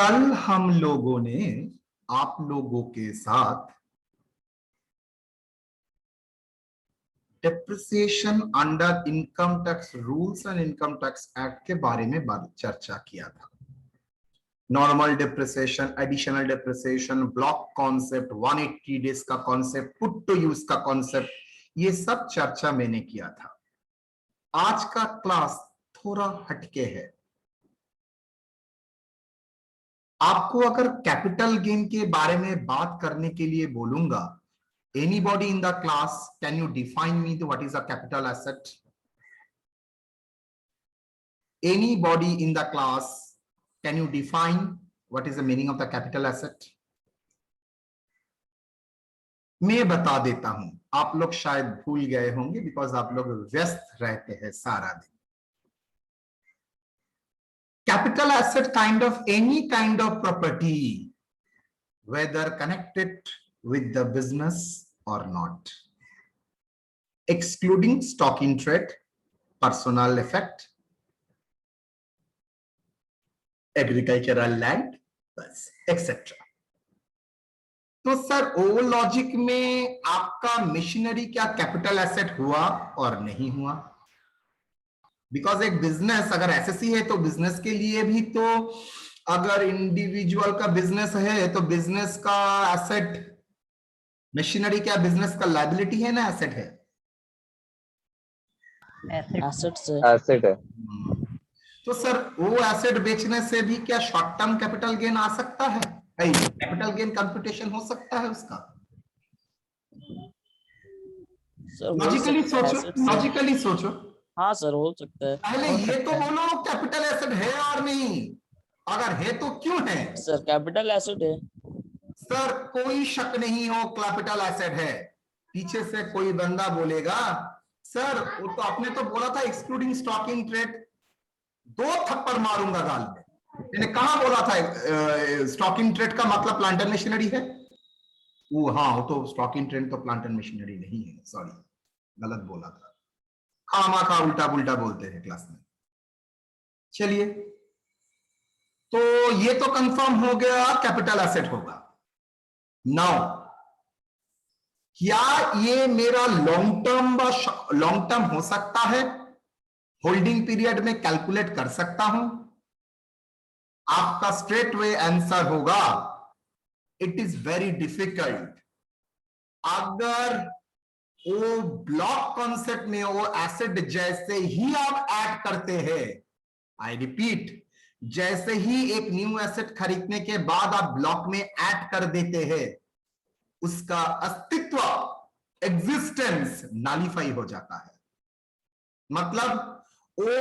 कल हम लोगों ने आप लोगों के साथ depreciation under income tax rules and income tax act के बारे में चर्चा किया था। Normal depreciation, additional depreciation, block concept, 180 days का कॉन्सेप्ट, पुट टू यूज का कॉन्सेप्ट, ये सब चर्चा मैंने किया था। आज का क्लास थोड़ा हटके है। आपको अगर कैपिटल गेन के बारे में बात करने के लिए बोलूंगा, anybody in the class, can you define me what is a capital asset? Anybody in the class, can you define what is the meaning of the capital asset? मैं बता देता हूं, आप लोग शायद भूल गए होंगे बिकॉज आप लोग व्यस्त रहते हैं सारा दिन। Capital asset kind of any kind of property, whether connected with the business or not, excluding stock in trade, personal effect, agricultural land, बस एक्सेट्रा। तो सर ओ लॉजिक में आपका मशीनरी क्या कैपिटल एसेट हुआ और नहीं हुआ? बिकॉज एक बिजनेस अगर एसएससी है तो बिजनेस के लिए भी, तो अगर इंडिविजुअल का बिजनेस है तो बिजनेस का एसेट, मशीनरी क्या बिजनेस का लायबिलिटी है ना एसेट है? एसेट है। तो सर वो एसेट बेचने से भी क्या शॉर्ट टर्म कैपिटल गेन आ सकता है? कैपिटल गेन कंप्यूटेशन हो सकता है उसका? लॉजिकली सोचो, लॉजिकली सोचो। हाँ सर, हो सकता है। पहले ये तो बोलो कैपिटल एसेट है और नहीं, अगर है तो क्यों है? सर कैपिटल एसेट है सर, कोई शक नहीं हो कैपिटल एसेट है। पीछे से कोई बंदा बोलेगा सर वो तो आपने तो बोला था एक्सक्लूडिंग स्टॉक इन ट्रेड, 2 थप्पड़ मारूंगा गाल में। मैंने कहा बोला था स्टॉक इन ट्रेड का मतलब प्लांट एंड मशीनरी है? वो हाँ, वो तो स्टॉक इन ट्रेड तो प्लांट एंड मशीनरी नहीं है, सॉरी गलत बोला था। खामा खा उल्टा पुल्टा बोलते हैं क्लास में। चलिए, तो ये तो कंफर्म हो गया कैपिटल एसेट होगा। नाउ क्या ये मेरा लॉन्ग टर्म हो सकता है? होल्डिंग पीरियड में कैलकुलेट कर सकता हूं? आपका स्ट्रेट वे आंसर होगा इट इज वेरी डिफिकल्ट। अगर वो ब्लॉक कॉन्सेप्ट में वो एसेट जैसे ही आप ऐड करते हैं, आई रिपीट, जैसे ही एक न्यू एसेट खरीदने के बाद आप ब्लॉक में ऐड कर देते हैं, उसका अस्तित्व, एग्जिस्टेंस नॉलिफाई हो जाता है। मतलब वो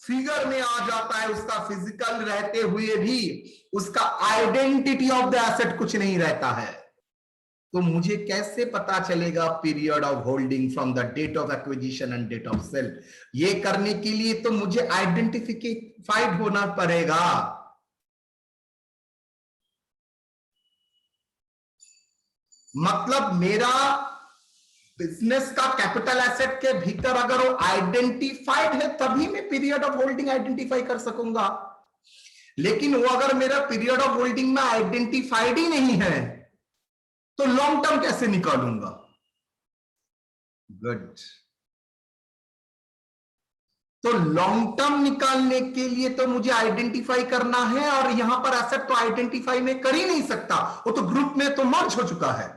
फिगर में आ जाता है, उसका फिजिकल रहते हुए भी उसका आइडेंटिटी ऑफ द एसेट कुछ नहीं रहता है। तो मुझे कैसे पता चलेगा period of holding from the date of acquisition and date of sale? ये करने के लिए तो मुझे आइडेंटिफाइड होना पड़ेगा। मतलब मेरा बिजनेस का कैपिटल एसेट के भीतर अगर वो आइडेंटिफाइड है तभी मैं पीरियड ऑफ होल्डिंग आइडेंटिफाई कर सकूंगा। लेकिन वो अगर मेरा पीरियड ऑफ होल्डिंग में आइडेंटिफाइड ही नहीं है तो लॉन्ग टर्म कैसे निकालूंगा? गुड। तो लॉन्ग टर्म निकालने के लिए तो मुझे आइडेंटिफाई करना है, और यहां पर एसेट तो आइडेंटिफाई में कर ही नहीं सकता, वो तो ग्रुप में तो मर्ज हो चुका है।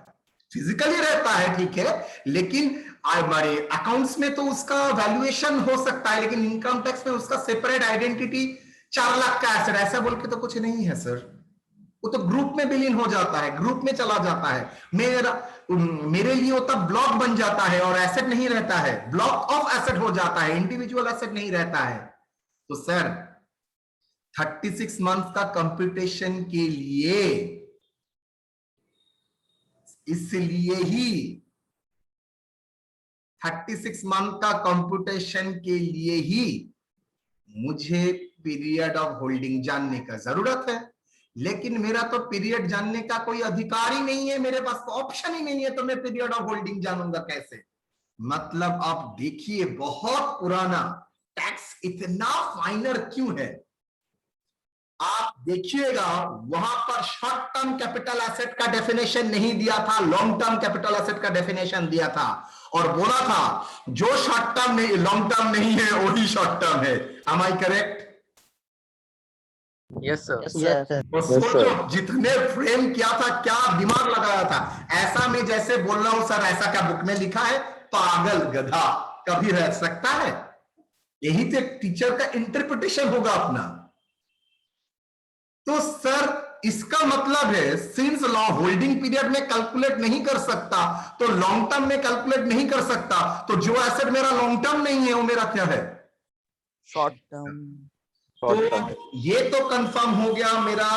फिजिकली रहता है ठीक है, लेकिन हमारे अकाउंट्स में तो उसका वैल्यूएशन हो सकता है, लेकिन इनकम टैक्स में उसका सेपरेट आइडेंटिटी 4 लाख का एसेट ऐसा बोल के तो कुछ नहीं है सर। वो तो ग्रुप में विलीन हो जाता है, ग्रुप में चला जाता है। मेरे लिए वो तब ब्लॉक बन जाता है और एसेट नहीं रहता है, ब्लॉक ऑफ एसेट हो जाता है, इंडिविजुअल एसेट नहीं रहता है। तो सर 36 मंथ का कंप्यूटेशन के लिए, इसलिए ही 36 मंथ का कंप्यूटेशन के लिए ही मुझे पीरियड ऑफ होल्डिंग जानने का जरूरत है। लेकिन मेरा तो पीरियड जानने का कोई अधिकार ही नहीं है, मेरे पास तो ऑप्शन ही नहीं है, तो मैं पीरियड ऑफ होल्डिंग जानूंगा कैसे? मतलब आप देखिए बहुत पुराना टैक्स इतना फाइनर क्यों है? आप देखिएगा वहां पर शॉर्ट टर्म कैपिटल एसेट का डेफिनेशन नहीं दिया था, लॉन्ग टर्म कैपिटल एसेट का डेफिनेशन दिया था और बोला था जो शॉर्ट टर्म नहीं, लॉन्ग टर्म नहीं है वही शॉर्ट टर्म है। Am I correct? Yes sir. Yes, sir. तो सोचो जितने फ्रेम किया था, क्या दिमाग लगाया था। ऐसा मैं जैसे बोल रहा हूं सर ऐसा क्या बुक में लिखा है, पागल गधा कभी रह सकता है? यही तो एक टीचर का इंटरप्रिटेशन होगा अपना। तो सर इसका मतलब है सिंस लॉ होल्डिंग पीरियड में कैलकुलेट नहीं कर सकता तो लॉन्ग टर्म में कैलकुलेट नहीं कर सकता, तो जो एसेट मेरा लॉन्ग टर्म नहीं है वो मेरा क्या है? Short term. तो ये तो कंफर्म हो गया मेरा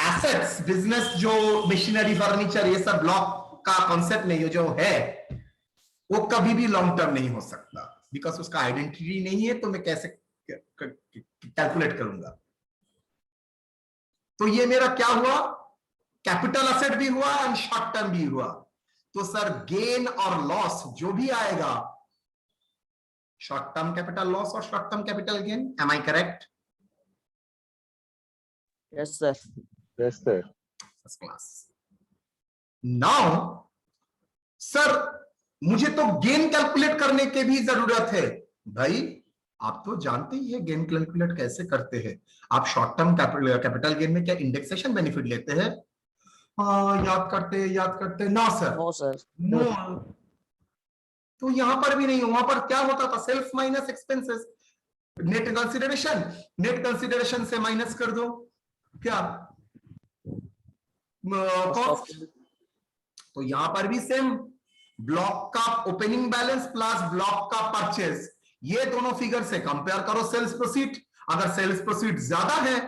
एसेट्स बिजनेस जो मशीनरी फर्नीचर ये सब ब्लॉक का कॉन्सेप्ट नहीं जो है वो कभी भी लॉन्ग टर्म नहीं हो सकता, बिकॉज उसका आइडेंटिटी नहीं है, तो मैं कैसे कैलकुलेट करूंगा। तो ये मेरा क्या हुआ? कैपिटल एसेट भी हुआ एंड शॉर्ट टर्म भी हुआ। तो सर गेन और लॉस जो भी आएगा शॉर्ट टर्म कैपिटल लॉस और short term capital gain, am I correct? Yes sir. Yes, sir. First class. Now sir मुझे तो गेन कैलकुलेट करने की भी जरूरत है। भाई आप तो जानते ही है गेन कैलकुलेट कैसे करते हैं। आप शॉर्ट टर्म कैपिटल गेन में क्या इंडेक्सेशन बेनिफिट लेते हैं? याद करते ना सर, नो सर। नो। तो यहां पर भी नहीं, वहां पर क्या होता था? Sales minus expenses, net consideration से माइनस कर दो क्या कॉस्ट। तो यहां पर भी सेम, ब्लॉक का ओपनिंग बैलेंस प्लस ब्लॉक का परचेज, ये दोनों फिगर से कंपेयर करो सेल्स प्रोसीड। अगर सेल्स प्रोसीड ज्यादा है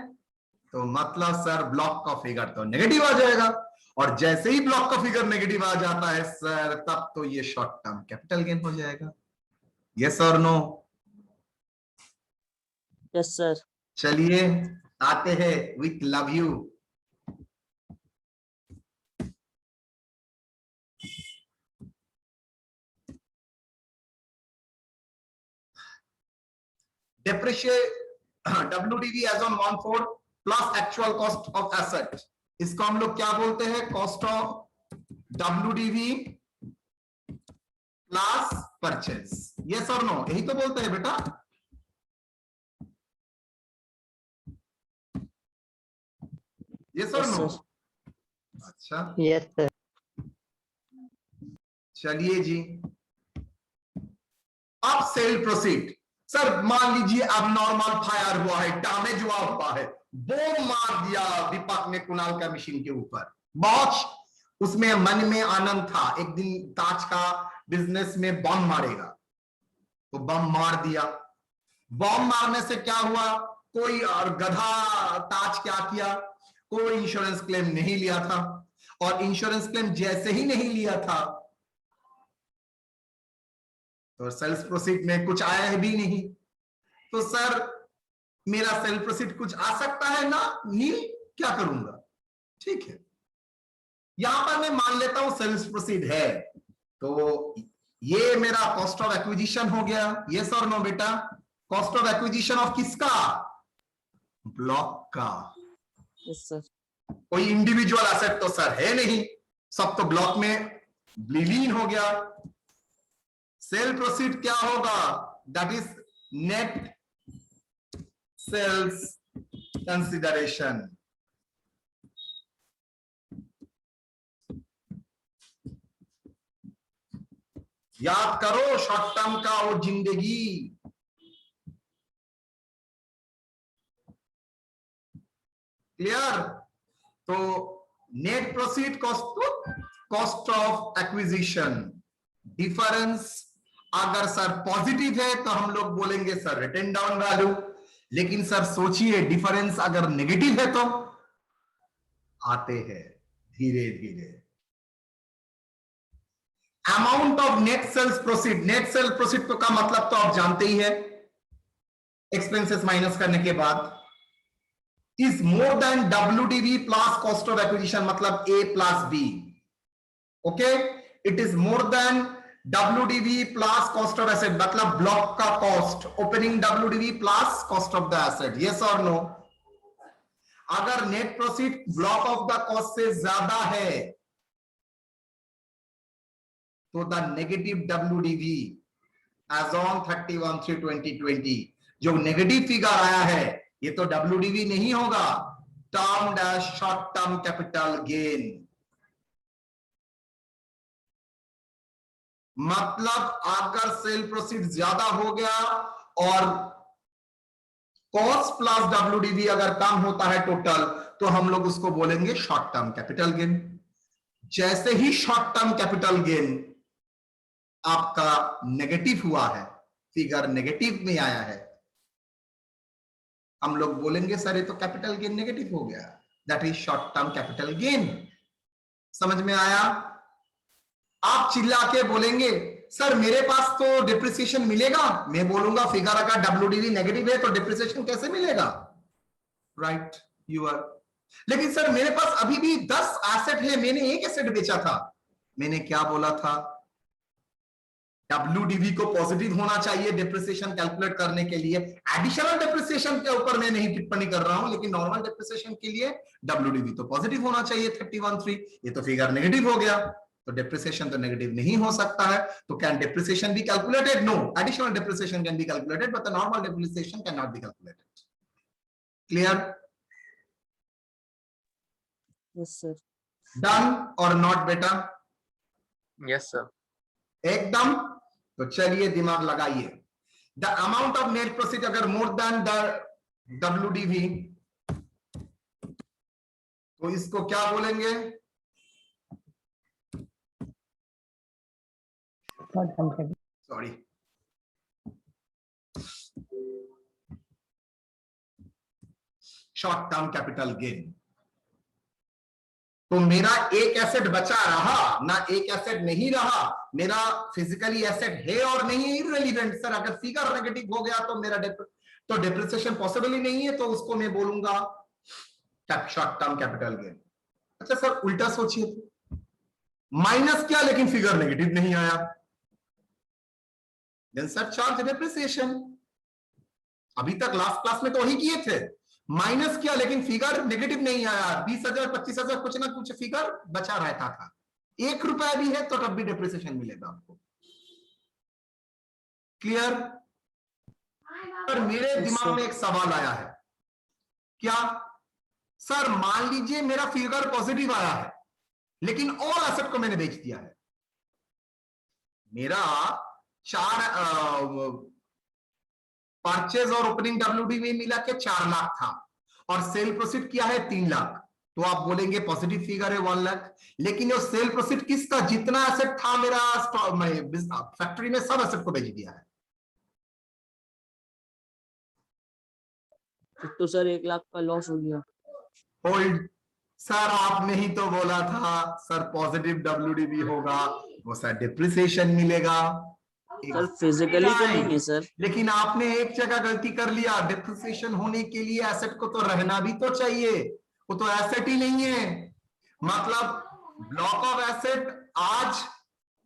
तो मतलब सर ब्लॉक का फिगर तो नेगेटिव आ जाएगा, और जैसे ही ब्लॉक का फिगर नेगेटिव आ जाता है सर तब तो ये शॉर्ट टर्म कैपिटल गेन हो जाएगा। यस और नो? Yes sir. चलिए आते हैं with love you. Depreciate WDV as on 1/4 plus actual cost of asset, इसको हम लोग क्या बोलते हैं? Cost of WDV plus purchase. Yes और नो? यही तो बोलते हैं बेटा। यस और नो? अच्छा Yes, sir. चलिए जी, अब सेल प्रोसीड। सर मान लीजिए अब नॉर्मल फायर हुआ है, डैमेज हुआ है, बम मार दिया दीपक ने कुणाल का मशीन के ऊपर। बहुत उसमें मन में आनंद था, एक दिन ताज का बिजनेस में बम मारेगा, तो बम मार दिया। बम मारने से क्या हुआ? कोई और गधा ताज क्या किया? कोई इंश्योरेंस क्लेम नहीं लिया था, और इंश्योरेंस क्लेम जैसे ही नहीं लिया था तो सेल्स प्रोसीड में कुछ आया है भी नहीं। तो सर मेरा सेल प्रोसीड कुछ आ सकता है ना? नील, क्या करूंगा? ठीक है, यहां पर मैं मान लेता हूं सेल्स प्रोसीड है, तो ये मेरा कॉस्ट ऑफ एक्विजिशन हो गया। यस और नो बेटा? कॉस्ट ऑफ एक्विजिशन ऑफ किसका? ब्लॉक का। Yes sir. कोई इंडिविजुअल एसेट तो सर है नहीं, सब तो ब्लॉक में विलीन हो गया। सेल प्रोसीड क्या होगा? That is net sales consideration. याद करो शॉर्ट टर्म का वो जिंदगी। क्लियर? तो net proceed cost of acquisition difference अगर सर पॉजिटिव है तो हम लोग बोलेंगे सर रिटन डाउन वैल्यू, लेकिन सर सोचिए डिफरेंस अगर नेगेटिव है तो आते हैं धीरे धीरे। Amount of net sales proceed, net sale proceed तो का मतलब तो आप जानते ही है, एक्सपेंसेस माइनस करने के बाद, is more than WDV plus cost of acquisition, मतलब A plus B। Okay, it is more than WDV plus cost of asset, मतलब ब्लॉक का cost, opening WDV plus cost of the asset. Yes और no? अगर net proceed block of the cost से ज्यादा है तो the negative WDV as on 31/3/2020 जो negative figure आया है ये तो WDV नहीं होगा, termed as short term capital gain. मतलब अगर सेल प्रोसीड ज्यादा हो गया और कॉस्ट प्लस WDV अगर कम होता है टोटल, तो हम लोग उसको बोलेंगे शॉर्ट टर्म कैपिटल गेन। जैसे ही शॉर्ट टर्म कैपिटल गेन आपका नेगेटिव हुआ है, फिगर नेगेटिव में आया है, हम लोग बोलेंगे सर ये तो कैपिटल गेन नेगेटिव हो गया, that is short term capital gain. समझ में आया? आप चिल्ला के बोलेंगे सर मेरे पास तो डिप्रिसिएशन मिलेगा, मैं बोलूंगा फिगर अगर WDV नेगेटिव है तो डिप्रिसिएशन कैसे मिलेगा? Right, you are. लेकिन सर मेरे पास अभी भी 10 एसेट है, मैंने एक एसेट बेचा था। मैंने क्या बोला था? WDV को पॉजिटिव होना चाहिए डिप्रिसिएशन कैलकुलेट करने के लिए। एडिशनल डिप्रिसिएशन के ऊपर मैं नहीं टिप्पणी कर रहा हूं, लेकिन नॉर्मल डिप्रिसिएशन के लिए WDV तो पॉजिटिव होना चाहिए 31/3। ये तो फिगर नेगेटिव हो गया, तो डिप्रिसिएशन तो नेगेटिव नहीं हो सकता है। तो can depreciation be calculated? No, additional depreciation can be calculated but the normal depreciation can not be calculated. Clear? Yes, sir. Done और नॉट बेटा? Yes, sir. एकदम। तो चलिए दिमाग लगाइए। The amount of net proceed अगर मोर देन द WDV तो इसको क्या बोलेंगे? Sorry, short term capital gain. तो मेरा एक एसेट बचा रहा ना, एक एसेट नहीं रहा, मेरा फिजिकली एसेट है और नहीं, इररिलेवेंट। सर अगर फिगर नेगेटिव हो गया तो मेरा तो डिप्रिसिएशन पॉसिबल ही नहीं है, तो उसको मैं बोलूंगा शॉर्ट टर्म कैपिटल गेन। अच्छा सर उल्टा सोचिए तो, माइनस किया लेकिन फिगर नेगेटिव नहीं आया, देन सर चार्ज डिप्रिसिएशन। अभी तक लास्ट क्लास में तो वही किए थे, माइनस किया लेकिन फिगर नेगेटिव नहीं आया, 20,000 25,000 कुछ ना कुछ फिगर बचा रहता था। 1 रुपया भी है तो तब भी डिप्रिसिएशन मिलेगा आपको। क्लियर? पर मेरे दिमाग में एक सवाल आया है, क्या? सर मान लीजिए मेरा फिगर पॉजिटिव आया है लेकिन ऑल एसेट को मैंने बेच दिया है। मेरा 4 परचेज और ओपनिंग WDV मिला के 4 लाख था और सेल प्रोसीड किया है 3 लाख, तो आप बोलेंगे पॉजिटिव फिगर है 1 लाख। लेकिन ये सेल प्रोसीड किसका? जितना एसेट था मेरा फैक्ट्री में सब एसेट को बेच दिया है। तो सर 1 लाख का लॉस हो गया। होल्ड। सर आपने ही तो बोला था सर पॉजिटिव WDV होगा, वो सर डिप्रिसिएशन मिलेगा। सर फिजिकली तो नहीं है सर। लेकिन आपने एक जगह गलती कर लिया, डिप्रिसिएशन होने के लिए एसेट को तो रहना भी तो चाहिए, वो तो एसेट ही नहीं है। मतलब ब्लॉक ऑफ एसेट आज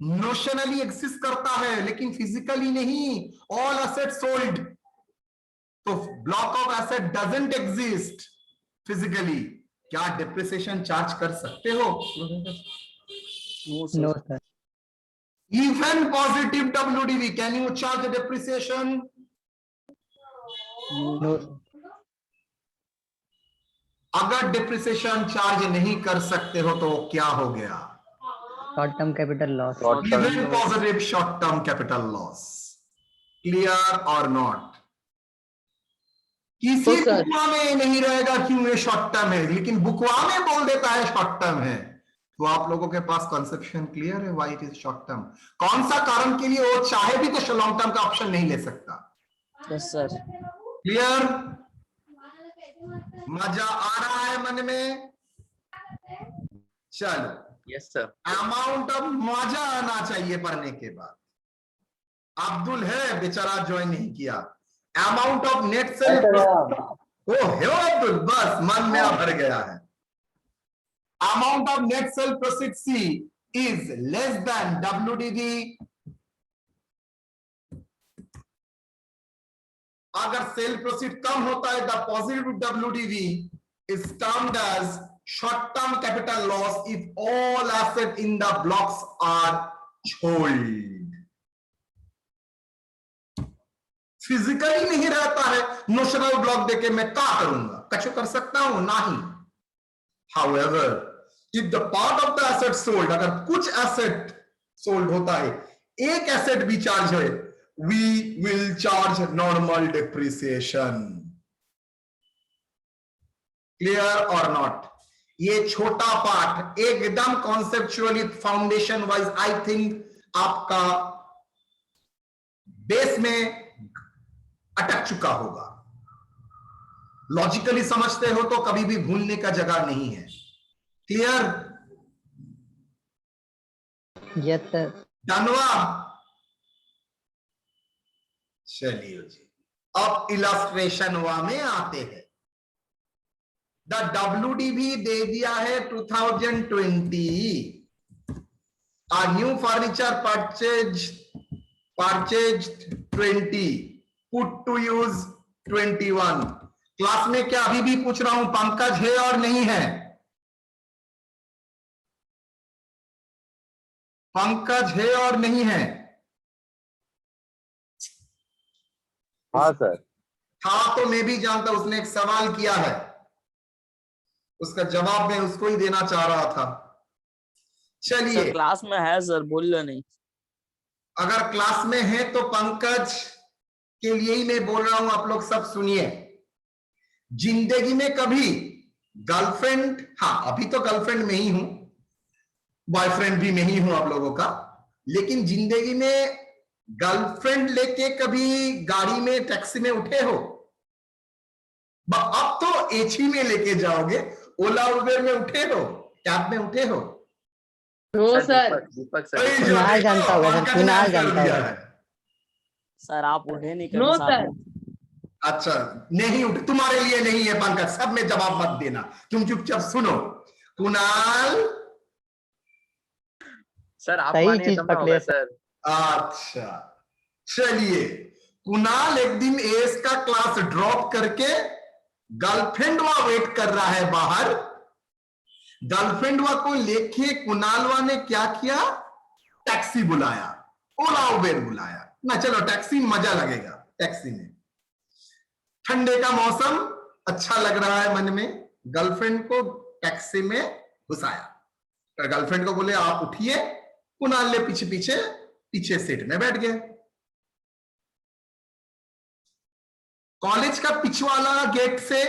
नोशनली एग्जिस्ट करता है लेकिन फिजिकली नहीं, ऑल एसेट सोल्ड। तो block of asset doesn't exist physically. क्या डिप्रिसिएशन चार्ज कर सकते हो? No sir. Even positive WDV, can you charge depreciation? No. अगर डिप्रिसिएशन चार्ज नहीं कर सकते हो तो क्या हो गया? Short term capital loss. Even positive short term capital loss. Clear or not? किसी बुकवा में नहीं रहेगा क्यों ये शॉर्ट टर्म है, लेकिन बुकवा में बोल देता है शॉर्ट टर्म है। तो आप लोगों के पास कंसेप्शन क्लियर है why it is short term? कौन सा कारण के लिए वो चाहे भी तो लॉन्ग टर्म का ऑप्शन नहीं ले सकता? Yes sir. क्लियर? मजा आ रहा है मन में? चलो। Yes, sir. अमाउंट ऑफ मजा आना चाहिए पढ़ने के बाद। अब्दुल है बेचारा ज्वाइन नहीं किया। अमाउंट ऑफ नेट सेल, ओ है अब्दुल, बस मन में भर गया है। Amount of net sale proceeds C is less than WDV अगर सेल प्रोसीड कम होता है the positive WDV is termed as short-term capital loss if all assets in the blocks are sold. Physically नहीं रहता है, नोशनल ब्लॉक देके मैं क्या करूंगा, कछु कर सकता हूं नहीं. However, if the part of the asset sold, अगर कुछ एसेट सोल्ड होता है, एक एसेट भी चार्ज है, we will charge normal depreciation. Clear or not? ये छोटा पार्ट एकदम conceptually foundation wise I think आपका बेस में अटक चुका होगा. लॉजिकली समझते हो तो कभी भी भूलने का जगह नहीं है. क्लियर? Yes sir. धनवा. चलिए जी, अब इलस्ट्रेशन वा में आते हैं. द WD भी दे दिया है 2020. A new furniture purchased 20, put to use 21. Class में क्या अभी भी पूछ रहा हूं, पंकज है और नहीं है? पंकज है और नहीं है? हाँ सर. हाँ, तो मैं भी जानता, उसने एक सवाल किया है, उसका जवाब मैं उसको ही देना चाह रहा था. चलिए, क्लास में है सर, बोल रहे नहीं. अगर क्लास में है तो पंकज के लिए ही मैं बोल रहा हूं, आप लोग सब सुनिए. जिंदगी में कभी गर्लफ्रेंड, हाँ अभी तो गर्लफ्रेंड में ही हूं, बॉयफ्रेंड भी में ही हूं आप लोगों का, लेकिन जिंदगी में गर्लफ्रेंड लेके कभी गाड़ी में टैक्सी में उठे हो? अब तो एची में लेके जाओगे, ओला उबेर में उठे हो, कैब में उठे हो? No sir. दीपक सर. अरे जो कुणाल देखो, जानता होगा सर, पंकज ने कुणाल आंसर जानता दिया होगा. है. सर आप उठे नहीं नो कर साथ सर. में. अच्छा, नहीं उठ, तुम्हारे लिए नहीं है पंकज, सब में जवाब मत देना, तुम चुपचाप सुनो. कुणाल. सर आप सही मानिए चीज तब ना पकड़े होगा सर. सर. अच्छा, चलिए. कुणाल एक दिन एस का क्लास ड्रॉप करके गर्लफ्रेंड वहां वेट कर रहा है बाहर. गर्लफ्रेंड वा को लेके कुणालवा ने क्या किया? टैक्सी बुलाया, ओला उबेर बुलाया ना. चलो टैक्सी में मजा लगेगा, टैक्सी में ठंडे का मौसम अच्छा लग रहा है मन में, गर्लफ्रेंड को टैक्सी में घुसाया. गर्लफ्रेंड को बोले आप उठिए, कुणाल ने पीछे पीछे पीछे सीट में बैठ गए. कॉलेज का पिछवाला गेट से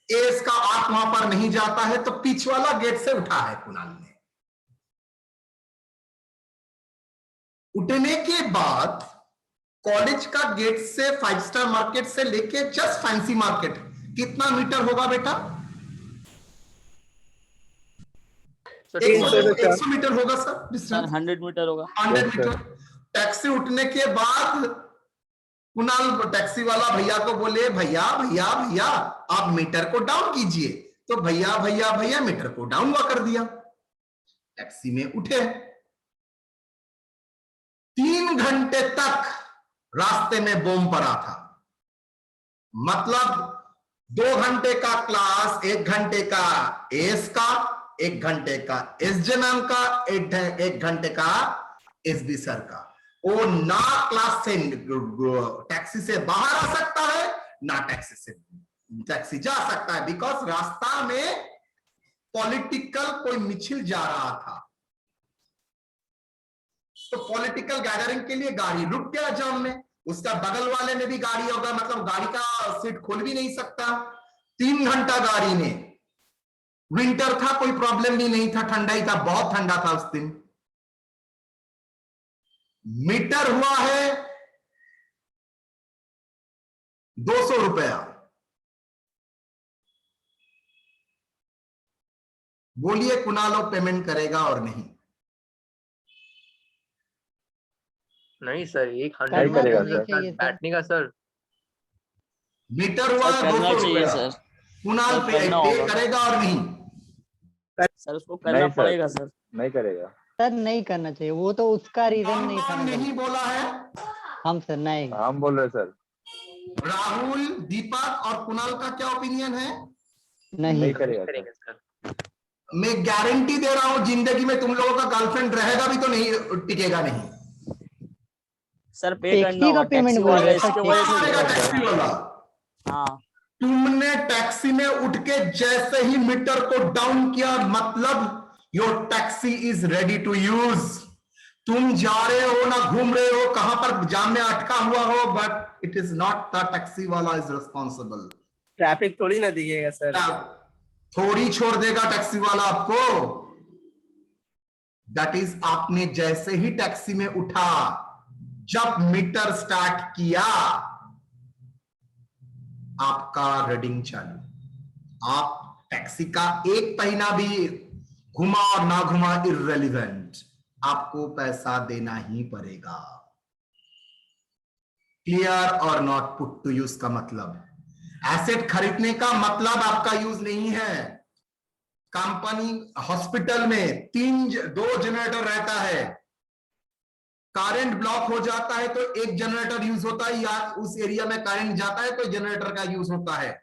एस का आंख वहां पर नहीं जाता है, तो पिछवाला गेट से उठा है कुणाल ने. उठने के बाद कॉलेज का गेट से 5 स्टार मार्केट से लेके जस्ट फैंसी मार्केट कितना मीटर होगा बेटा? 100 मीटर होगा सर सर डिस्टेंस. 100 मीटर होगा. 100 मीटर. टैक्सी उठने के बाद कुणाल टैक्सी वाला भैया को बोले भैया भैया भैया आप मीटर को डाउन कीजिए. तो भैया भैया भैया मीटर को डाउन हुआ कर दिया. टैक्सी में उठे, 3 घंटे तक रास्ते में बम पड़ा था. मतलब 2 घंटे का क्लास, 1 घंटे का एस का, 1 घंटे का एस जनाम का, 1 घंटे का एसबी सर का. वो ना क्लास से टैक्सी से बाहर आ सकता है, ना टैक्सी से टैक्सी जा सकता है, बिकॉज रास्ता में पॉलिटिकल कोई मिছিল जा रहा था. तो पॉलिटिकल गैदरिंग के लिए गाड़ी रुक गया जाम में. उसका बगल वाले ने भी गाड़ी होगा, मतलब गाड़ी का सीट खोल भी नहीं सकता. 3 घंटा गाड़ी में. विंटर था, कोई प्रॉब्लम भी नहीं था, ठंडा ही था, बहुत ठंडा था उस दिन. मीटर हुआ है 200 रुपया. बोलिए कुणालो पेमेंट करेगा और नहीं? नहीं सर, एक करना 100 करेगा तो नहीं सर. चाहिए सर. बैठने का सर. मीटर हुआ सर, है करना 200 चाहिए रुपया. सर. कुणाल सर, पे करना पे होगा. करेगा और नहीं? सर उसको करना नहीं सर. पड़ेगा सर. नहीं करेगा. सर नहीं करना चाहिए, वो तो उसका रीजन कौन नहीं था. कौन नहीं बोला है? हम सर नहीं. हम बोल रहे सर. राहुल, दीपक और कुणाल का क्या ओपिनियन है? नहीं नहीं करेगा सर। करेगा सर। मैं गारंटी दे रहा हूं जिंदगी में तुम लोगों का गर्लफ्रेंड रहेगा भी तो नहीं, टिकेगा नहीं। सर पे टैक्सी करना का होगा, पेमेंट टैक्सी बोल वाला रहे हैं इसके सर, वजह से आएगा रुका टैक्सी हुआ है। वाला। हाँ तुमने टैक्सी में उठ के जैसे ही मीटर को डाउन किया, मतलब your taxi is ready to use. तुम जा रहे हो ना घूम रहे हो, कहां पर जाम में अटका हुआ हो, but it is not the taxi वाला इज रिस्पॉन्सिबल। ट्रैफिक थोड़ी ना दिखेगा सर। थोड़ी छोड़ देगा टैक्सी वाला आपको। दैट इज आपने जैसे ही टैक्सी में उठा, जब मीटर स्टार्ट किया, आपका रीडिंग चालू। आप टैक्सी का एक पहिया भी घुमा और ना घुमा इररिलेवेंट, आपको पैसा देना ही पड़ेगा। क्लियर और नॉट? पुट टू यूज का मतलब, एसेट खरीदने का मतलब आपका यूज नहीं है। कंपनी हॉस्पिटल में 2 जनरेटर रहता है, करंट ब्लॉक हो जाता है तो एक जनरेटर यूज होता है, या उस एरिया में करंट जाता है तो जनरेटर का यूज होता है,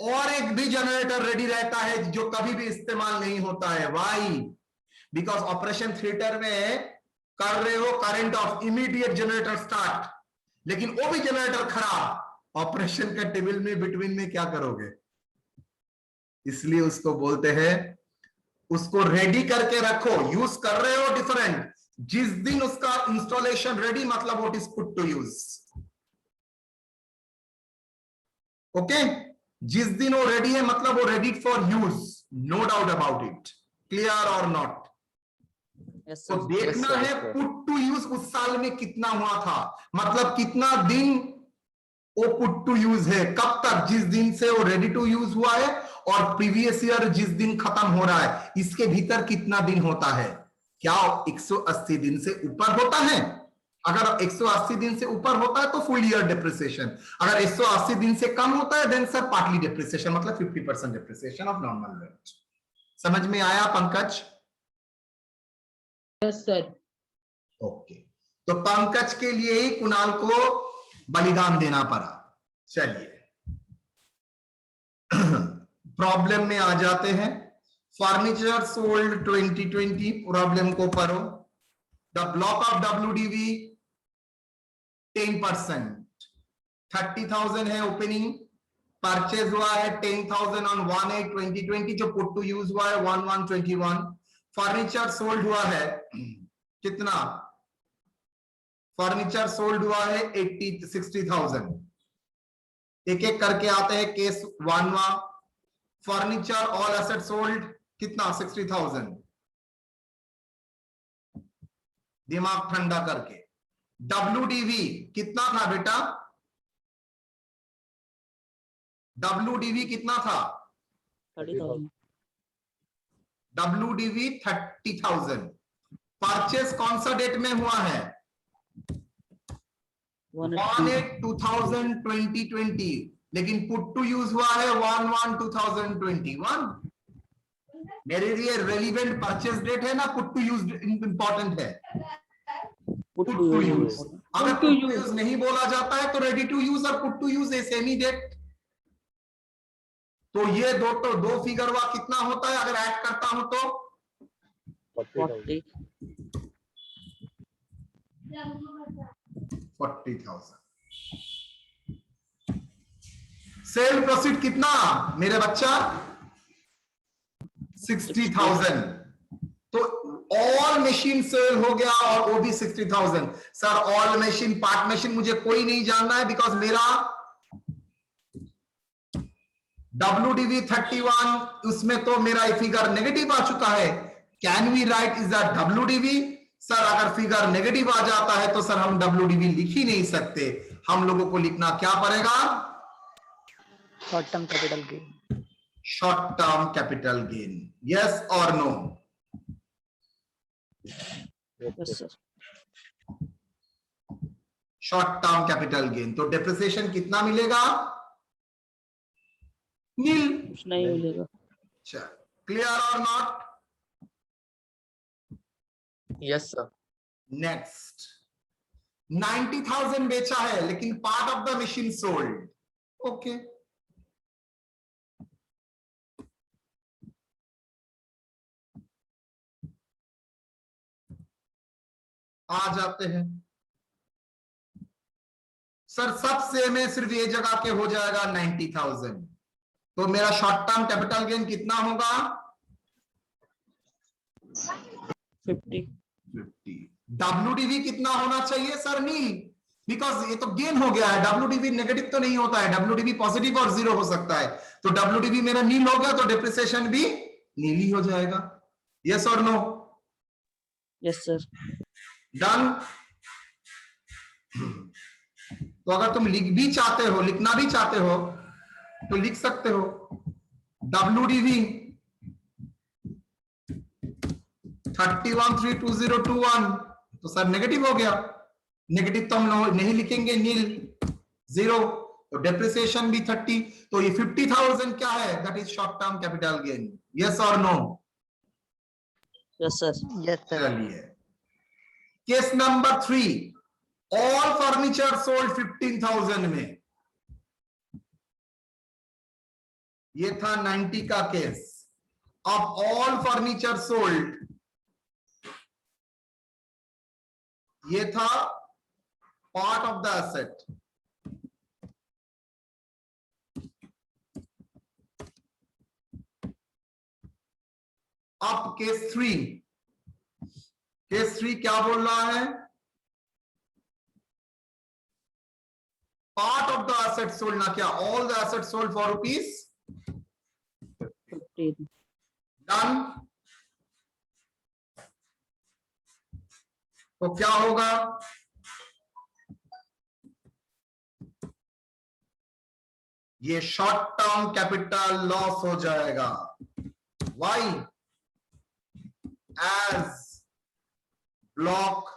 और एक भी जनरेटर रेडी रहता है जो कभी भी इस्तेमाल नहीं होता है। व्हाई? बिकॉज ऑपरेशन थिएटर में कर रहे हो current of, immediate generator start, लेकिन वो भी जनरेटर खराब, ऑपरेशन का टेबल में बिटवीन में क्या करोगे? इसलिए उसको बोलते हैं, उसको रेडी करके रखो। यूज कर रहे हो डिफरेंट, जिस दिन उसका इंस्टॉलेशन रेडी, मतलब what is put to use. Okay, जिस दिन वो रेडी है मतलब वो ready for use, no doubt about it. Clear और नॉट? यस तो सर। देखना yes, है sir. पुट टू यूज उस साल में कितना हुआ था, मतलब कितना दिन वो पुट टू यूज है, कब तक, जिस दिन से वो रेडी टू यूज हुआ है, और प्रीवियस ईयर जिस दिन खत्म हो रहा है, इसके भीतर कितना दिन होता है। क्या 180 दिन से ऊपर होता है? अगर 180 दिन से ऊपर होता है तो फुल ईयर डिप्रिसिएशन, अगर 180 दिन से कम होता है देन सर पार्टली डिप्रिसिएशन, मतलब 50% डिप्रिसिएशन ऑफ नॉर्मल रेट। समझ में आया पंकज? Yes sir. ओके, तो पंकज के लिए ही कुणाल को बलिदान देना पड़ा। चलिए प्रॉब्लम में आ जाते हैं। फर्नीचर सोल्ड 2020, प्रॉब्लम को पढ़ो। द ब्लॉक ऑफ WDV 10%, 30,000 है ओपनिंग, परचेज हुआ है 10,000 ऑन 1/8/2020, जो पुट टू यूज हुआ है 1/1/21। फर्नीचर सोल्ड हुआ है कितना? फर्नीचर सोल्ड हुआ है 60,000। एक एक करके आते हैं केस 1वां। फर्नीचर ऑल एसेट सोल्ड कितना? 60,000। दिमाग ठंडा करके। WDV कितना था बेटा? WDV कितना था? 30,000। WDV 30,000। परचेस कौन सा डेट में हुआ है? 1/8/2020, लेकिन पुट टू यूज हुआ है 1/1/2021। मेरे लिए रेलिवेंट परचेस डेट है ना, पुट टू यूज इंपॉर्टेंट है। Put put to to use. Use, अगर पुट टू यूज नहीं बोला जाता है तो रेडी टू यूज और पुट टू यूज सेम ही डेट। तो ये दो फिगर हुआ, कितना होता है अगर ऐड करता हूं तो? 40। 40,000। सेल प्रोसीड कितना मेरे बच्चा? 60,000। तो ऑल मशीन सेल हो गया और वो भी 60,000। Sir all machine, part machine मुझे कोई नहीं जानना है, बिकॉज मेरा WDV 31, उसमें तो मेरा फिगर नेगेटिव आ चुका है। Can we write is the WDV? Sir अगर फिगर नेगेटिव आ जाता है तो सर हम WDV लिख ही नहीं सकते, हम लोगों को लिखना क्या पड़ेगा? Short term capital gain. Short term capital gain. Yes और no? Yes sir. Short term capital gain. तो डेप्रिसिएशन कितना मिलेगा? नील। कुछ नहीं मिलेगा। क्लियर और नॉट? Yes sir. नेक्स्ट, 90,000 बेचा है लेकिन part of the machine sold. Okay, आ जाते हैं सर, सब सेम है, सिर्फ ये जगह के हो जाएगा 90,000। तो मेरा शॉर्ट टर्म कैपिटल गेन कितना होगा? 50 WDV कितना होना चाहिए सर? नील, बिकॉज ये तो गेन हो गया है। WDV नेगेटिव तो नहीं होता है, WDV पॉजिटिव और जीरो हो सकता है। तो WDV मेरा नील हो गया, तो डिप्रिसिएशन भी नील ही हो जाएगा। यस और नो? Yes sir. डन। तो अगर तुम लिख भी चाहते हो, लिखना भी चाहते हो, तो लिख सकते हो WDV 31,32021। तो सर नेगेटिव हो गया, नेगेटिव तो हम नहीं लिखेंगे, नील जीरो। तो डेप्रिसिएशन भी 30। तो ये 50,000 क्या है? That is short term capital gain. Yes और no? Yes sir. Yes, sir. चलिए case number 3, all furniture sold 15,000 में। ये था 90 का केस। अब ऑल फर्नीचर सोल्ड, ये था पार्ट ऑफ द एसेट। अब केस 3, केस 3 क्या बोल रहा है? Part of the asset sold, ना क्या all the asset sold for rupees 15 done. तो क्या होगा? ये शॉर्ट टर्म कैपिटल लॉस हो जाएगा। Why? As block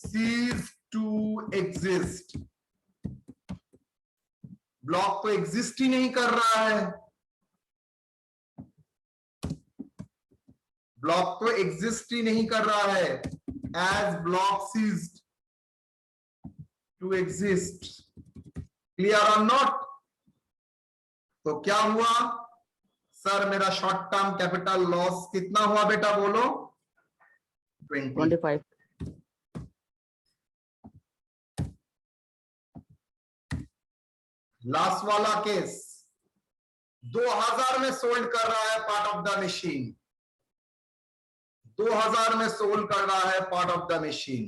cease to exist। Block तो एग्जिस्ट ही नहीं कर रहा है, ब्लॉक तो एग्जिस्ट ही नहीं कर रहा है। As block ceased to exist, clear और नॉट? तो क्या हुआ सर? मेरा शॉर्ट टर्म कैपिटल लॉस कितना हुआ बेटा? बोलो। 20। 25 लास्ट वाला केस 2000 में सोल्ड कर रहा है पार्ट ऑफ द मशीन, 2000 में सोल्ड कर रहा है part of the machine.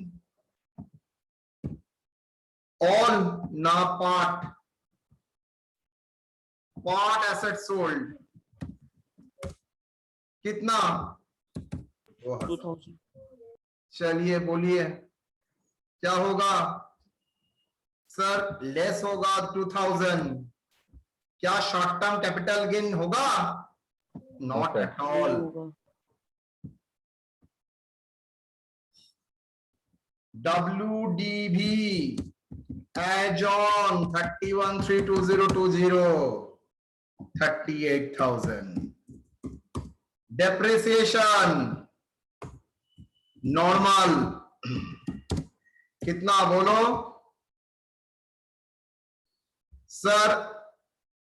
All ना पार्ट, पार्ट एसेट सोल्ड कितना? 2000 चलिए बोलिए क्या होगा सर? लेस होगा 2000। क्या शॉर्ट टर्म कैपिटल गेन होगा? Not at all. होगा। WDV as on 31/3/2020 38,000। Depreciation normal कितना बोलो सर?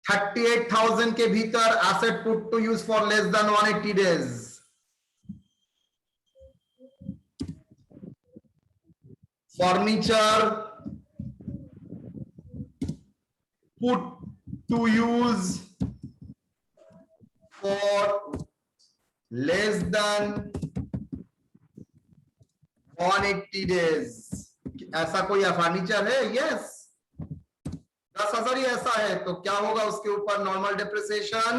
38,000 के भीतर asset put to use for less than 180 days. Furniture put to use for less than 180 days। ऐसा कोई फर्नीचर है? यस 10,000 ही ऐसा है। तो क्या होगा उसके ऊपर? नॉर्मल डिप्रिसिएशन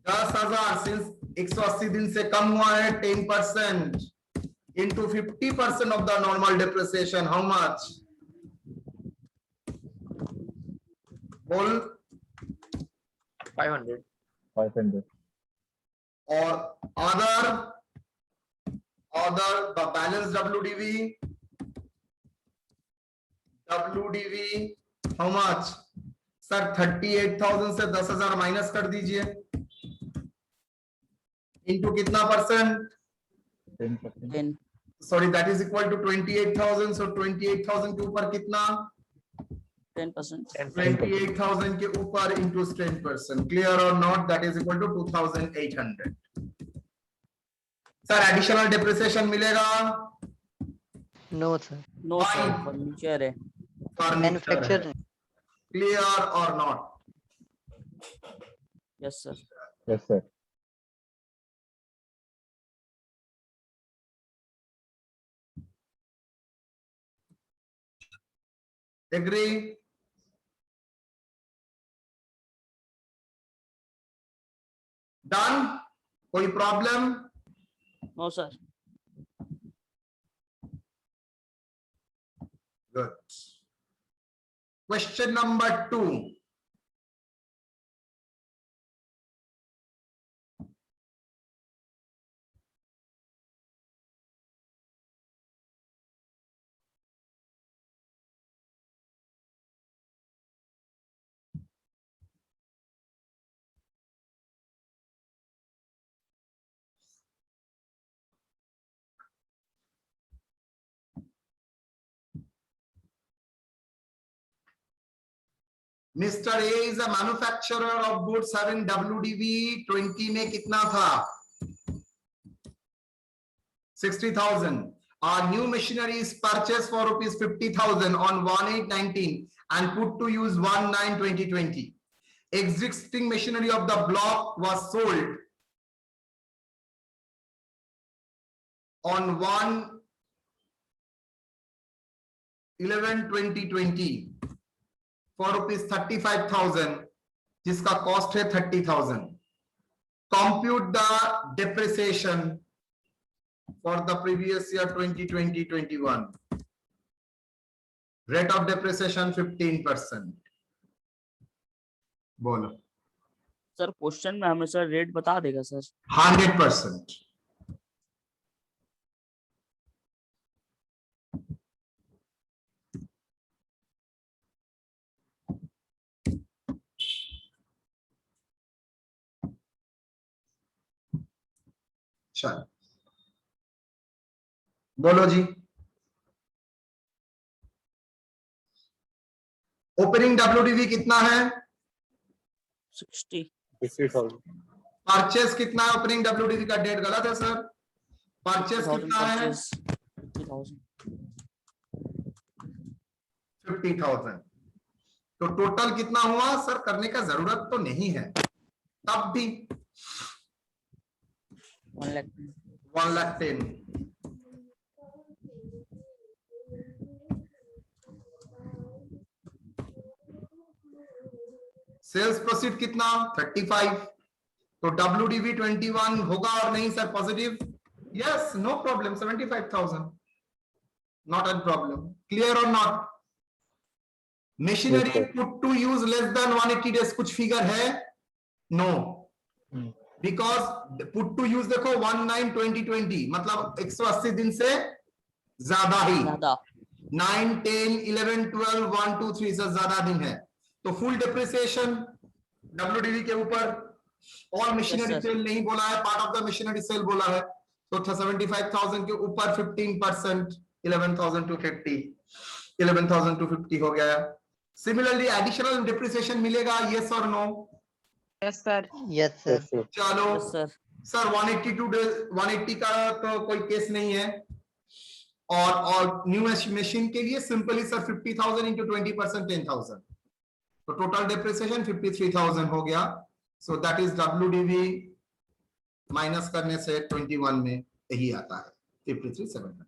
10,000 सिंस 180 दिन से कम हुआ है 10% into 50% of the normal depreciation। how much? बोल। 500 500 और other the balance WDV how much sir? 38,000 से 10,000 माइनस कर दीजिए इनटू कितना percent? 10%। 10 sorry that is equal to 28,000। So 28,000 के ऊपर कितना? 10%। 28,000 के ऊपर इंटू 10%। क्लियर और not? That is equal to 2,800। Sir additional depreciation मिलेगा? No sir. No sir, Fine. Furniture है। मैन्युफैक्चर क्लियर और not? Yes sir. Yes, sir. Agree? Done? कोई problem? No sir. Good. Question number 2। Mister A is a manufacturer of goods having WDV 20 में कितना था? 60,000. Our new machinery is purchased for rupees 50,000 on 1819 and put to use 19/2020. Existing machinery of the block was sold on 1/11/2020 for rupees 35,000, जिसका cost है 30,000. Compute the depreciation for the previous year 2020-21. Rate of depreciation 15%. बोलो। Sir question में हमें sir rate बता देगा sir? 100%. चल बोलो जी। Opening WDV कितना है? 60। 50,000. परचेस कितना है? ओपनिंग WDV का डेट गलत है सर। परचेस कितना है? 50,000। 50,000. तो टोटल कितना हुआ सर? करने का जरूरत तो नहीं है तब भी। 1,10,000. सेल्स प्रोसीड कितना? 35. तो WDV 21 होगा और नहीं sir positive? Yes, no problem. 75,000 not a problem. Clear और not? Machinery put to use less than 180 days कुछ फिगर है? No, because put to use देखो 19/2020 मतलब 180 दिन से ज्यादा ही. 9, 10, 11, 12, 1, 2, 3 से ज्यादा दिन है. तो फुल डिप्रिसिएशन WDV के ऊपर. ऑल मशीनरी सेल नहीं बोला है, part of the machinery sale बोला है. तो 75,000 के ऊपर 15%, 11,250. 11,250 हो गया. सिमिलरली एडिशनल डिप्रिसिएशन मिलेगा, यस और no? Yes sir. Yes sir. Yes, sir. चलो सर सर 182 डेज 180 का तो कोई केस नहीं है. और न्यू मशीन के लिए सिंपली सर 50,000 इंटू 20% 10,000. तो टोटल डिप्रिसिएशन 53,000 हो गया. So that is WDV minus करने से 21 में यही आता है 53,700.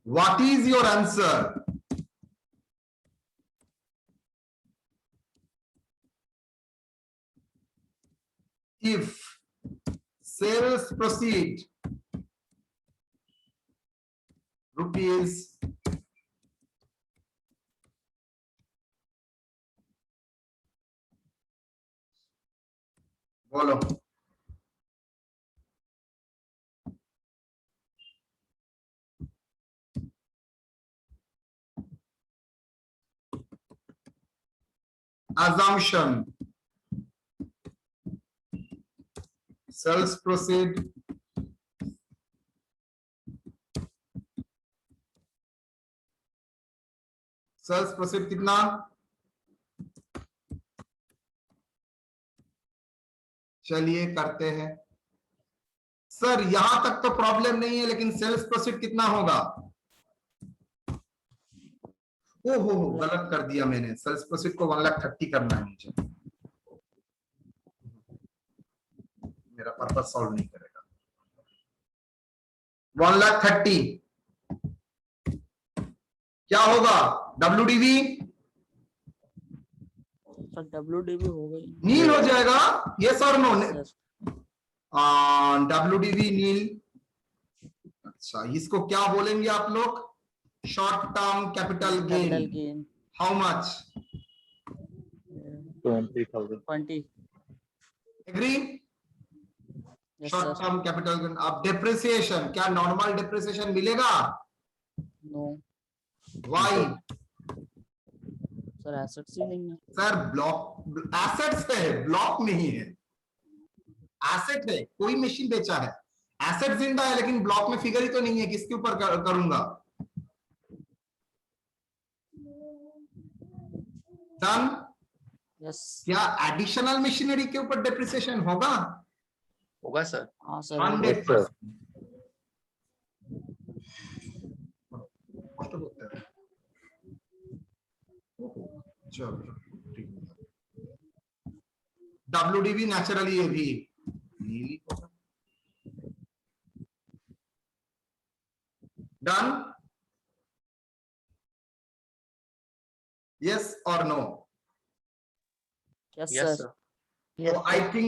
What is your answer? If sales proceed rupees बोलो. Assumption. Sales proceed कितना? चलिए करते हैं सर, यहां तक तो प्रॉब्लम नहीं है, लेकिन सेल्स प्रोसीड कितना होगा? ओहो गलत कर दिया मैंने, सेल्स प्रोसीड को 1,30,000 करना है मुझे, मेरा पर्पस सॉल्व नहीं करेगा। 1,30,000 क्या होगा? WDV सर WDV हो गई। नील हो जाएगा, यस और नो? सर WDV नील। अच्छा, इसको क्या बोलेंगे आप लोग? Short term capital capital gain. Gain how much? 20,000. 20। Agree? Yes short sir. Term capital gain. अब डेप्रिसिएशन, क्या नॉर्मल डेप्रिसिएशन मिलेगा? No why? सर, एसेट्स ही नहीं है। सर ब्लॉक एसेट्स है, ब्लॉक नहीं है। एसेट है, कोई मशीन बेचा है, एसेट जिंदा है, लेकिन ब्लॉक में फिगर ही तो नहीं है, किसके ऊपर करूंगा? डन? यस। क्या एडिशनल मशीनरी के ऊपर डेप्रिसिएशन होगा? होगा सर। हाँ सर। 100%। कष्ट होता है। चलो ठीक है। WDV नेचुरली ये भी नीली होगा। डन? यस और no? Yes yes sir. Sir. Yes, तो I think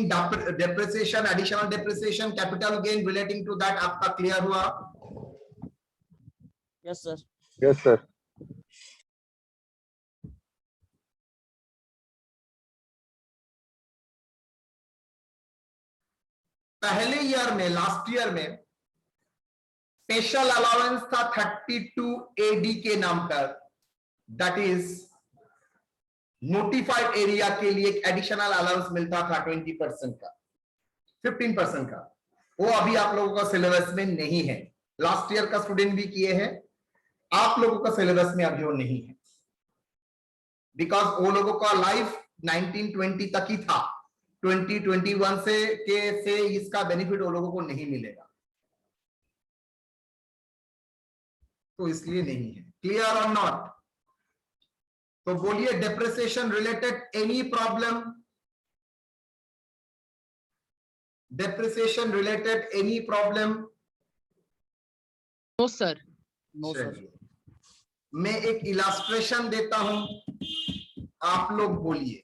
depreciation, additional depreciation, capital gain relating to that आपका क्लियर हुआ? Yes sir. Yes, sir. पहले ईयर में, लास्ट ईयर में स्पेशल अलाउंस था 32 AD के नाम पर, दैट इज नोटिफाइड एरिया के लिए एक एडिशनल अलाउंस मिलता था 20% का, 15% का। वो अभी आप लोगों का सिलेबस में नहीं है। लास्ट ईयर का स्टूडेंट भी किए हैं, आप लोगों का सिलेबस में अभी वो नहीं है, बिकॉज वो लोगों का लाइफ 1920 तक ही था। 2021 से इसका बेनिफिट वो लोगों को नहीं मिलेगा, तो इसलिए नहीं है। क्लियर और नॉट? तो बोलिए, depreciation related any problem? Depreciation related any problem? No sir. No sir. मैं एक इलास्ट्रेशन देता हूं, आप लोग बोलिए।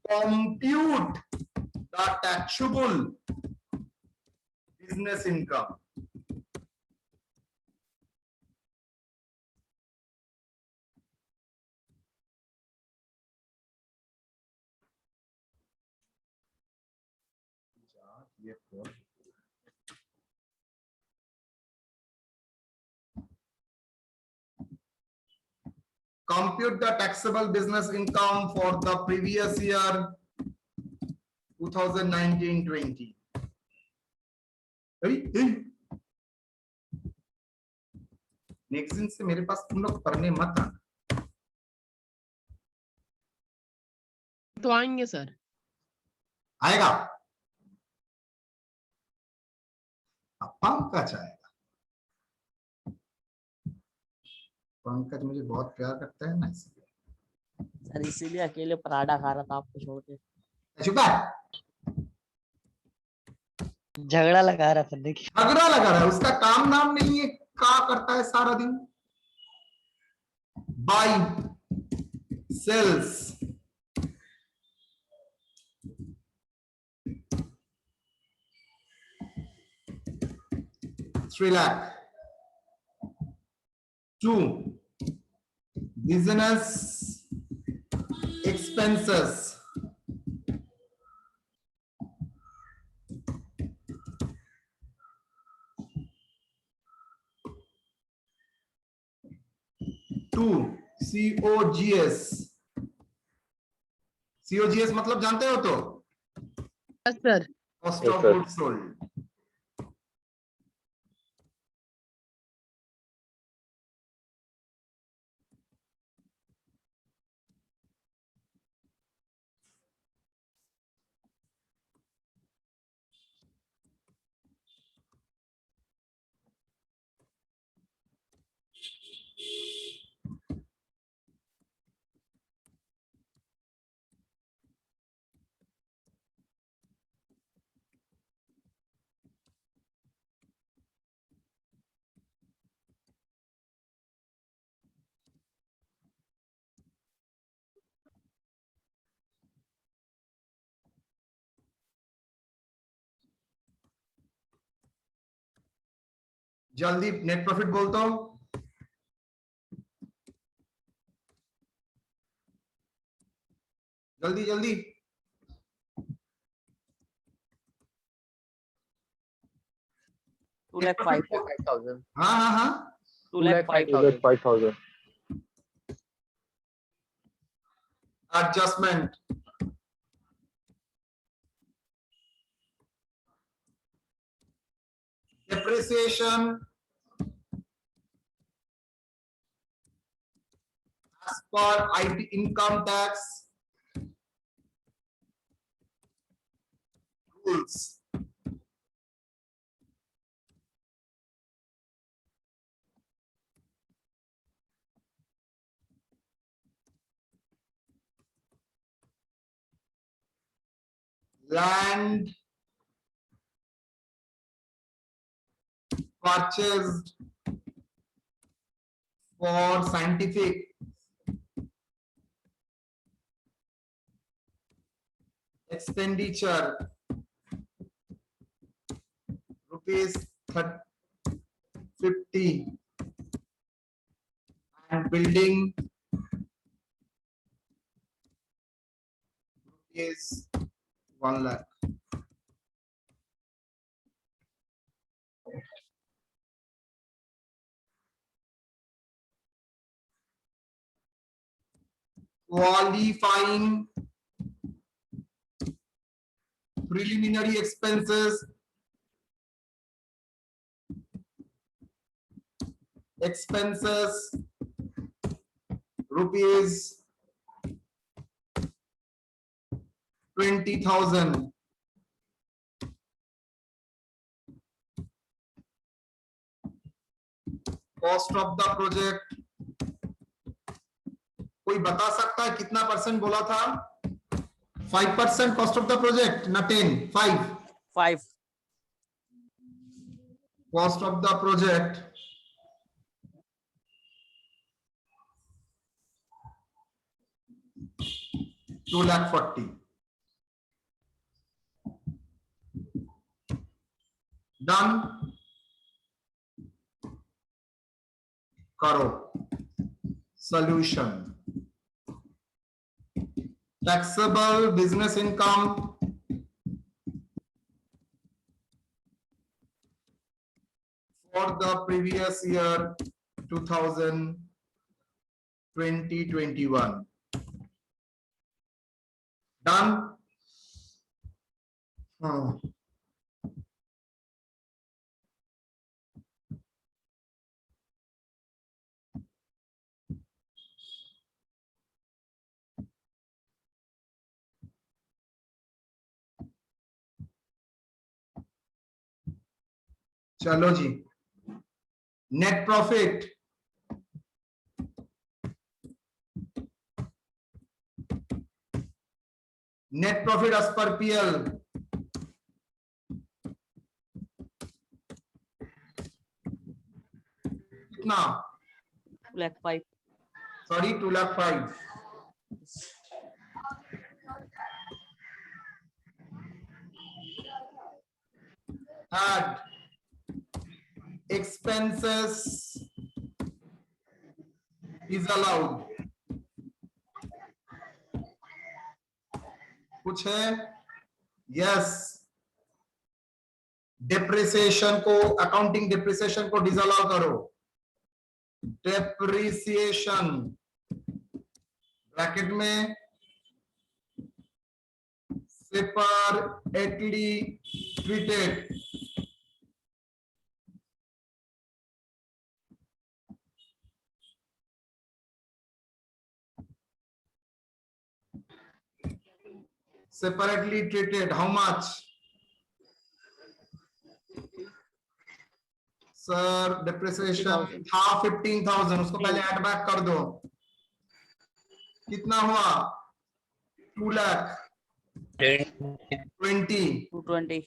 Compute the taxable business income. Compute the taxable business income for the previous year 2019-20। Next दिन से मेरे पास तुम लोग पढ़ने मत आना। तो आएंगे सर। आएगा? पंकज आएगा। पंकज मुझे बहुत प्यार करता है ना, इसलिए। सर इसीलिए अकेले पराठा खा रहा था आपको छोड़ के। चुप है, झगड़ा लगा रहा था देखिए। झगड़ा लगा रहा है, उसका काम नाम नहीं है, क्या करता है सारा दिन? बाई, sales, $3 lakh। 2, business expenses, COGS। COGS मतलब जानते हो? तो yes sir. Cost Yes, of sir. Goods sold. जल्दी नेट प्रॉफिट बोल तो जल्दी जल्दी 2,05,000. हाँ हाँ हाँ 2,05,000. 5,000. adjustment depreciation as per IT income tax rules. Land purchased for scientific expenditure rupees 50 and building rupees 1 lakh. Qualifying preliminary expenses rupees 20,000. Cost of the project कोई बता सकता है कितना परसेंट बोला था? 5% कॉस्ट ऑफ द प्रोजेक्ट ना 10? 5 5. cost of the project ₹2,40,000. Done. करो. Solution. Taxable business income for the previous year 2020-21. Done. चलो जी, net profit as per PL कितना? 2,05,000. Sorry 2,05,000. Add expenses is allowed. कुछ है? यस. डेप्रिसिएशन को, अकाउंटिंग डेप्रिसिएशन को disallow करो. डेप्रिसिएशन ब्रैकेट में separately treated how much? Sir depreciation था 15,000, उसको पहले ऐड बैक कर दो. कितना हुआ? 2,20,000 220.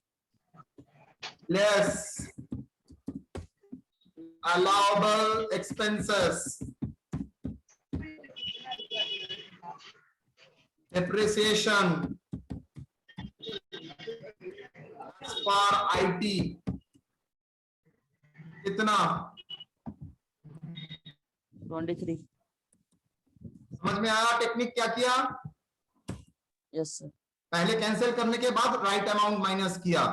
less allowable expenses. Depreciation as per IT कितना? 23. समझ में आया टेक्निक क्या किया? Yes sir. पहले कैंसिल करने के बाद राइट अमाउंट माइनस किया.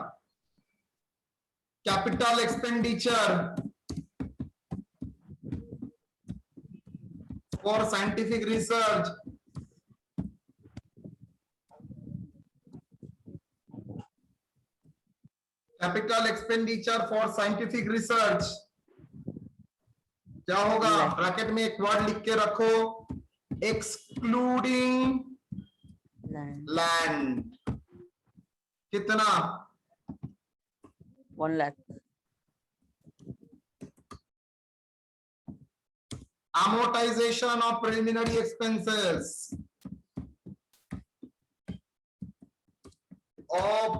Capital expenditure for scientific research, capital expenditure for scientific research क्या होगा? ब्रैकेट में एक वर्ड लिख के रखो, एक्सक्लूडिंग लैंड. लैंड. कितना? 1 lakh. Amortization of preliminary expenses of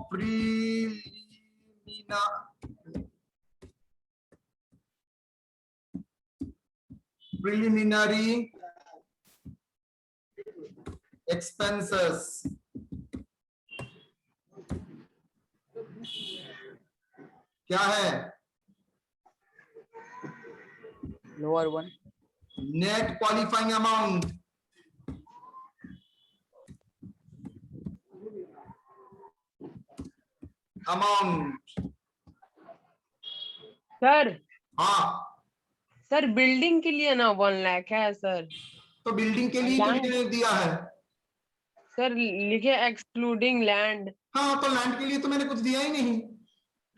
preliminary expenses. क्या है? Lower one. Net qualifying amount. Sir हाँ, सर बिल्डिंग के लिए ना 1 लाख है सर. तो बिल्डिंग के लिए Land. मैंने दिया है. सर लिखे एक्सक्लूडिंग लैंड. हाँ, तो लैंड के लिए तो मैंने कुछ दिया ही नहीं.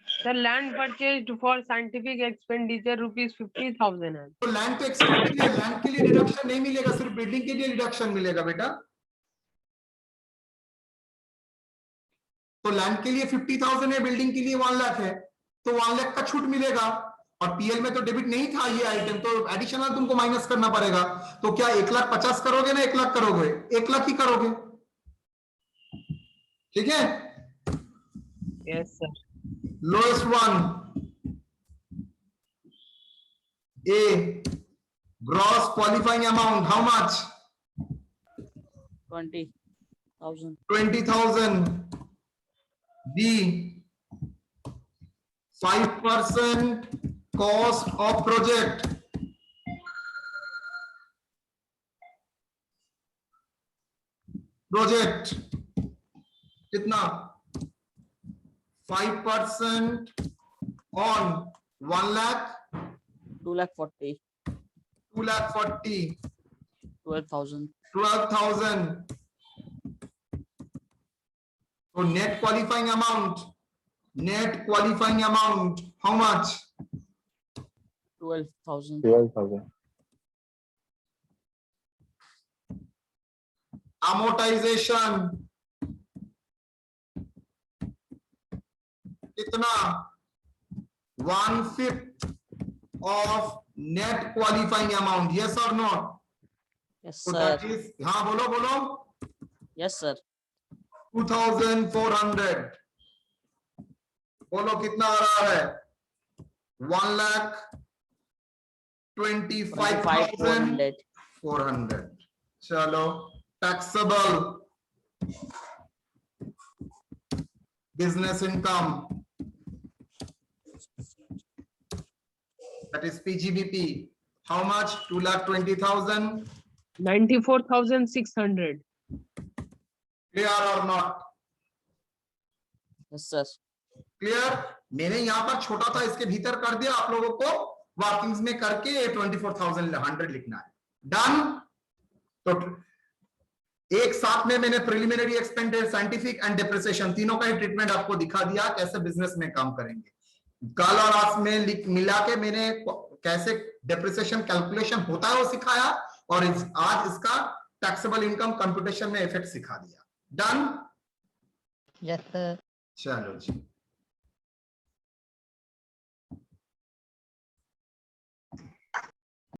Sir land purchase for scientific expenditure ₹50,000 है. तो लैंड तो एक्सक्लूडेड है, लैंड के लिए डिडक्शन नहीं मिलेगा, सिर्फ बिल्डिंग के लिए डिडक्शन मिलेगा बेटा. तो लैंड के लिए 50,000 है, बिल्डिंग के लिए 1 लाख है, तो 1 लाख का छूट मिलेगा. और पीएल में तो डेबिट नहीं था ये आइटम, तो एडिशनल तुमको माइनस करना पड़ेगा. तो क्या 1,50,000 करोगे ना 1 लाख करोगे? 1 लाख ही करोगे. ठीक है. Yes sir. Lowest one, A, gross qualifying amount, how much? 20,000. 20,000. B, 5% cost of project. Project कितना? 5% on 1 lakh, 2,40,000. 2,40,000, 12,000. 12,000. So net qualifying amount, how much? 12,000. 12,000. Amortization कितना? 1/5 of net qualifying amount. Yes or no? Yes So sir. that is, हाँ बोलो बोलो. Yes sir. 2,400. बोलो कितना आ रहा है? 1,25,400. 25,400. चलो, taxable business income, that is PGBP. How much? 2,20,000. 94,600. Clear or not? Yes sir. Clear. मैंने यहाँ पर छोटा था इसके भीतर कर दिया, आप लोगों को वर्किंग्स में करके 24,100 लिखना है. डन. तो एक साथ में मैंने preliminary expenditure, scientific and depreciation तीनों का ही ट्रीटमेंट आपको दिखा दिया, कैसे बिजनेस में काम करेंगे. कल और आज में मिला के मैंने कैसे डेप्रिसिएशन कैलकुलेशन होता है वो सिखाया, और आज इसका टैक्सेबल इनकम कंप्यूटेशन में इफेक्ट सिखा दिया. डन. Yes sir. चलो जी.